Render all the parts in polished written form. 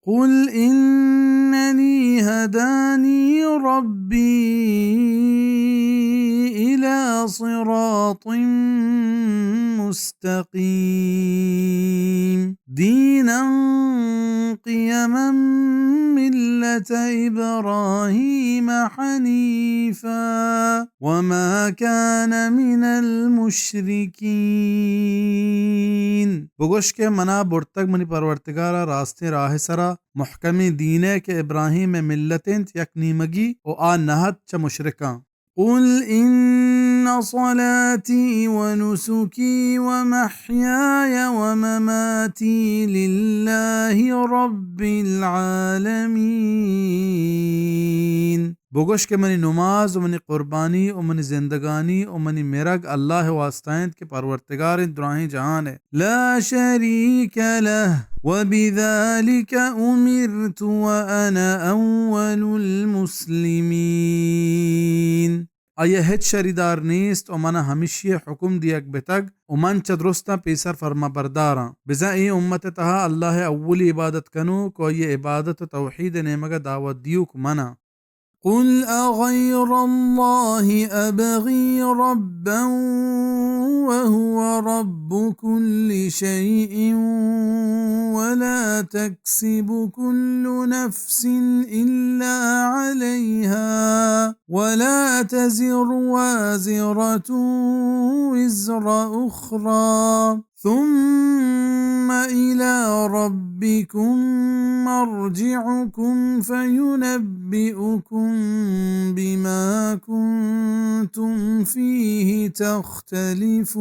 قل إنني هداني ربي إلى صراط مستقيم دينا قيما ملة إبراهيم حنيفا وما كان من المشركين بگوش کے منا برتگ منی پرورتگارا راستے راہ سرا محکمی دینے کے ابراہیم ملتیں یک نیمگی و آ نہت چ مشرکاں قل إن صلاتي ونسكي ومحياي ومماتي لله رب العالمين بگوش کے منی نماز و منی قربانی و منی زندگانی و منی مرگ اللہ واسطائند کے پرورتگار دراہیں جہان ہے لا شریک لہ وبذلك أمرت وأنا أول المسلمين آیا هیچ شریدار نیست و من همیشه حکم دیگ بتگ و من چه درستا پیسر فرما بردارا بزا ای امت تها اللہ اولی عبادت کنو کو یہ عبادت و توحید نیمگا دعوت دیوک منا قل أغير الله أبغي ربا وهو رب كل شيء ولا تكسب كل نفس إلا عليها ولا تزر وازرة وزر أخرى ثم إلى ربكم مرجعكم فينبئكم بما كنتم فيه تختلفون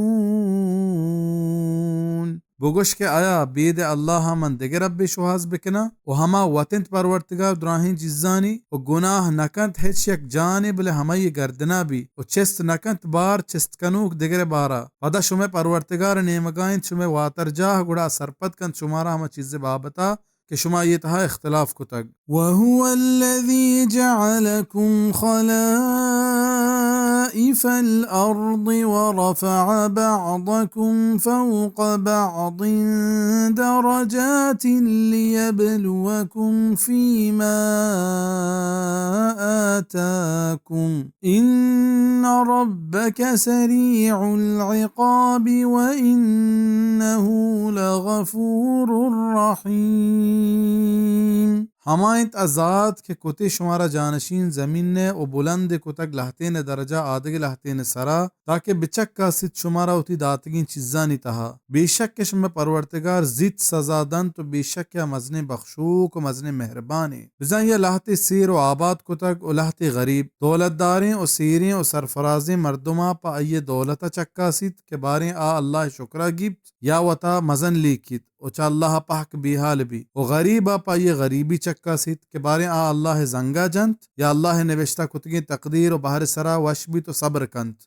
بگوش کے آیا بید اللہ من دگر رب شوہاز بکنا و ہما وطنت پرورتگار دراہیں جزانی و گناہ نکنت ہیچ یک جانب لے ہمائی گردنا بھی و چست نکنت بار چست کنوک دگر بارا پدا شمع پرورتگار نیمگائن شمع واتر جاہ گڑا سرپت کن شمارا ہما چیز بابتا کہ شما یہ تہا اختلاف کو تک وَهُوَ الَّذِي جَعَلَكُمْ خَلَائِفَ الْأَرْضِ وَرَفَعَ بَعْضَكُمْ فَوْقَ بَعْضٍ دَرَجَاتٍ لِيَبْلُوَكُمْ فِيمَا آتَاكُمْ إِنَّ رَبَّكَ سَرِيعُ الْعِقَابِ وَإِنَّهُ لَغَفُورٌ رَحِيمٌ ہمائنت ازاد کے کتے شمارا جانشین زمین نے و بلند کتک لہتین درجہ آدگ لہتین سرا تاکہ بچک کا ست شمارا ہوتی داتگین چیزانی تہا بے شک کے شمع پرورتگار زید سزا دن تو بے شک یا مزن بخشوک و مزن مہربانی بزن یہ لہت سیر و آباد کتک و لہت غریب دولت داریں و سیریں و سرفرازیں مردمہ پا ای دولتا چکا ست کے باریں آ اللہ شکرہ گیبت یا وطا مزن لیکت و چا اللہ پاک بیحال بھی و غریبا پا یہ غریبی چکا سیت کے بارے آ اللہ زنگا جنت یا اللہ نوشتہ کتگی تقدیر و بہر سرا وش بھی تو صبر کنت